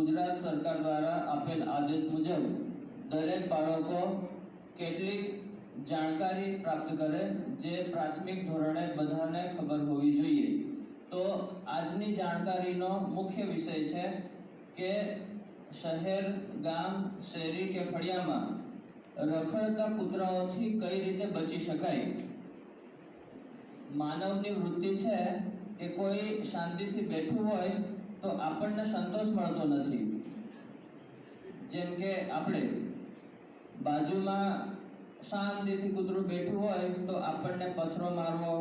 ગુજરાત સરકાર દ્વારા આપેલ આદેશ મુજબ દરેક બાળકો કેટલીક જાણકારી પ્રાપ્ત કરે જે પ્રાથમિક ધોરણે બધાને ખબર હોવી જોઈએ। તો આજની જાણકારીનો મુખ્ય વિષય છે કે શહેર, ગામ, શેરી કે ફળિયામાં રખડતા કૂતરાઓથી કઈ રીતે બચી શકાય। માનવની વૃત્તિ છે કે કોઈ શાંતિથી બેઠું હોય તો આપણને સંતોષ મળતો નથી। જેમ કે આપણે બાજુમાં શાંતિથી કૂતરું બેઠું હોય તો આપણને પથરો મારવો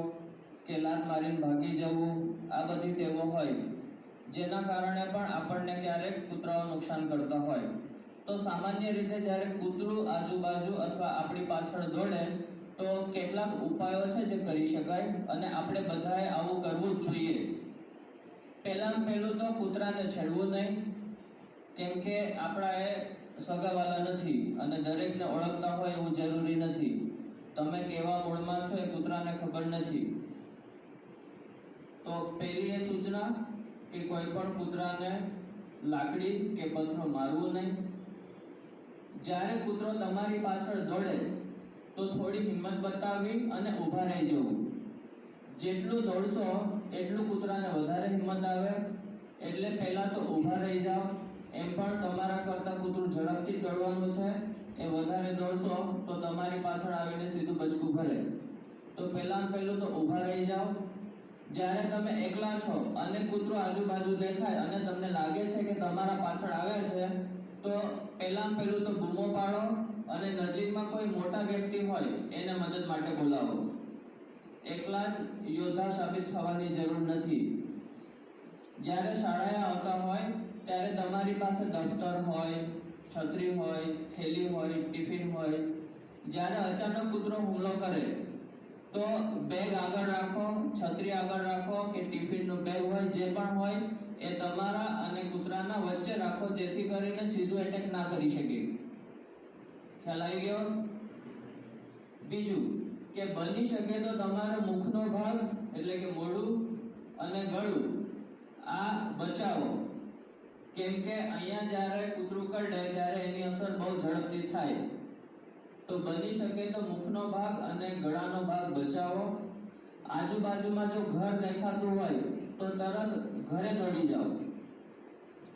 કે લાત મારીને ભાગી જવું આ બધી ટેવો હોય, જેના કારણે પણ આપણને ક્યારેક કૂતરાઓ નુકસાન કરતા હોય। તો સામાન્ય રીતે જ્યારે કૂતરું આજુબાજુ અથવા આપણી પાછળ દોડે તો કેટલાક ઉપાયો છે જે કરી શકાય અને આપણે બધાએ આવું કરવું જ જોઈએ। પહેલું તો કૂતરાને છેડવું નહીં, કેમ કે આપણા એ સગાવાલા નથી અને દરેકને ઓળખતા હોય એવું જરૂરી નથી। તમે કેવા મૂળમાં છો એ કૂતરાને ખબર નથી। તો પહેલી એ સૂચના કે કોઈ પણ કૂતરાને લાકડી કે પથ્થર મારવું નહીં। જ્યારે કૂતરો તમારી પાછળ દોડે તો થોડી હિંમત બતાવી અને ઊભા રહી જવું। જેટલું દોડશો એટલું કૂતરાને વધારે હિંમત આવે, એટલે પહેલા તો ઊભા રહી જાઓ। એમ પણ તમારા કરતા કૂતરું ઝડપથી દોડવાનું છે, એ વધારે દોડશો તો તમારી પાછળ આવીને સીધું બચકું ભરે। તો પહેલું તો ઊભા રહી જાઓ। જ્યારે તમે એકલા છો અને કૂતરો આજુબાજુ દેખાય અને તમને લાગે છે કે તમારા પાછળ આવે છે તો પહેલું તો બૂમો પાડો અને નજીકમાં કોઈ મોટા વ્યક્તિ હોય એને મદદ માટે બોલાવો। એકલા જ યોદ્ધા સાબિત થવાની જરૂર નથી। જ્યારે શાળાએ આવતા હોય ત્યારે તમારી પાસે દફતર હોય, છત્રી હોય, થેલી હોય, ટિફિન હોય। જ્યારે અચાનક કૂતરો હુમલો કરે તો બેગ આગળ રાખો, છત્રી આગળ રાખો કે ટિફિનનું બેગ હોય, જે પણ હોય એ તમારા અને કૂતરાના વચ્ચે રાખો, જેથી કરીને સીધું એટેક ના કરી શકે। ખ્યાલ આવી ગયો? બીજું કે બની શકે તો તમારો મુખનો ભાગ એટલે કે મોઢું અને ગળું આ બચાવો, કેમ કે અહીંયા જ્યારે કૂતરું કરડે ત્યારે એની અસર બહુ ઝડપથી થાય। તો બની શકે તો મુખનો ભાગ અને ગળાનો ભાગ બચાવો। આજુબાજુમાં જો ઘર દેખાતું હોય તો તરત ઘરે દોડી જાઓ।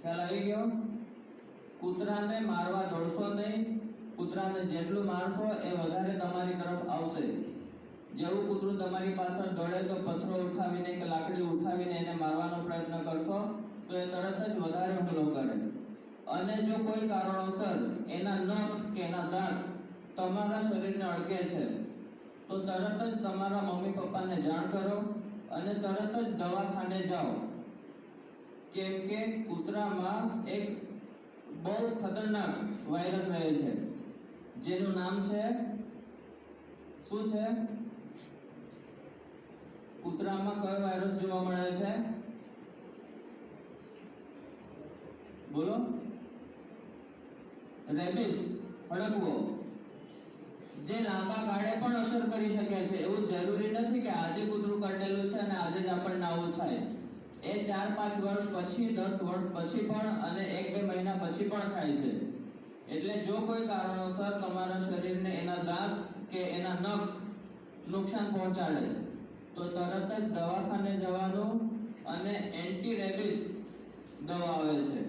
ખ્યાલ આવી ગયો? કૂતરાને મારવા દોડશો નહીં। કૂતરાને જેટલું મારશો એ વધારે તમારી તરફ આવશે। જેવું કૂતરું તમારી પાછળ દોડે તો પથ્થરો ઉઠાવીને કે લાકડી ઉઠાવીને એને મારવાનો પ્રયત્ન કરશો તો એ તરત જ વધારે હુમલો કરે। અને જો કોઈ કારણોસર એના નખ કે એના દાંત તમારા શરીરને અડકે છે તો તરત જ તમારા મમ્મી પપ્પાને જાણ કરો અને તરત જ દવાખાને જાઓ, કેમ કે કૂતરામાં એક બહુ ખતરનાક વાયરસ રહે છે જેનું નામ છે શું છે? કૂતરામાં કયો વાયરસ જોવા મળે છે? બોલો? રેબિસ, હડકવો, જે લાંબા ગાળે પણ અસર કરી શકે છે। એવું જરૂરી નથી કે આજે કૂતરું કરડેલું છે અને આજે જ આપણને આવું થાય। એ 4-5 વર્ષ પછી, 10 વર્ષ પછી પણ અને 1-2 મહિના પછી પણ થાય છે। એટલે જો કોઈ કારણોસર તમારા શરીરને એના દાંત કે એના નખ નુકસાન પહોંચાડે તો તરત જ દવાખાને જવાનું અને એન્ટી રેબિસ દવા આવે છે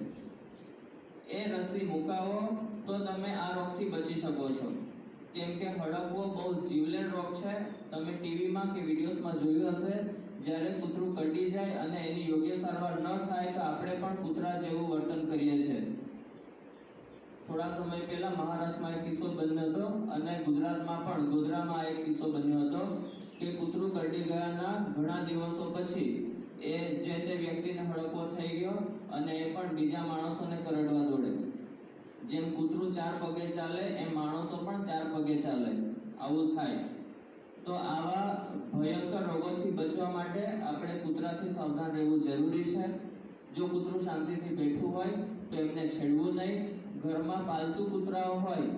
એ રસી મુકાવો તો તમે આ રોગથી બચી શકો છો। કેમ કે હડકવો બહુ જીવલેણ રોગ છે। તમે ટીવીમાં કે વિડીયોઝમાં જોયું હશે, જ્યારે કૂતરું કરડી જાય અને એની યોગ્ય સારવાર ન થાય તો આપણે પણ કૂતરા જેવું વર્તન કરીએ છીએ। થોડા સમય પહેલા મહારાષ્ટ્રમાં એક કિસ્સો બન્યો હતો અને ગુજરાતમાં પણ ગોધરામાં એક કિસ્સો બન્યો હતો કે કૂતરું કરડી ગયાના ઘણા દિવસો પછી એ જે તે વ્યક્તિને હડકવો થઈ ગયો અને એ પણ બીજા માણસોને કરડવા દોડે। જેમ કૂતરું 4 પગે ચાલે એમ માણસો પણ 4 પગે ચાલે, આવું થાય। તો આવા ભયંકર રોગોથી બચવા માટે આપણે કૂતરાથી સાવધાન રહેવું જરૂરી છે। જો કૂતરું શાંતિથી બેઠું હોય તો એમને છેડવું નહીં। ઘરમાં પાલતુ કૂતરાઓ હોય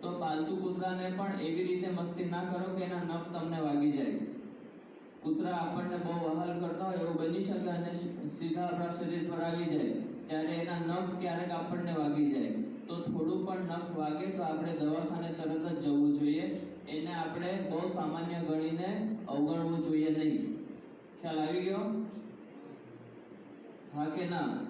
તો પાલતુ કૂતરાને પણ એવી રીતે મસ્તી ના કરો કે એના નખ તમને વાગી જાય। કૂતરા આપણને બહુ વહાલ કરતા હોય એવું બની શકે અને સીધા આપણા શરીર પર આવી જાય, ત્યારે એના નખ ક્યારેક આપણને વાગી જાય તો થોડું પણ નખ વાગે તો આપણે દવાખાને તરત જ જવું જોઈએ. એને આપણે બહુ સામાન્ય ગણીને અવગણવું જોઈએ નહીં. ખ્યાલ આવી ગયો? હા કે ના?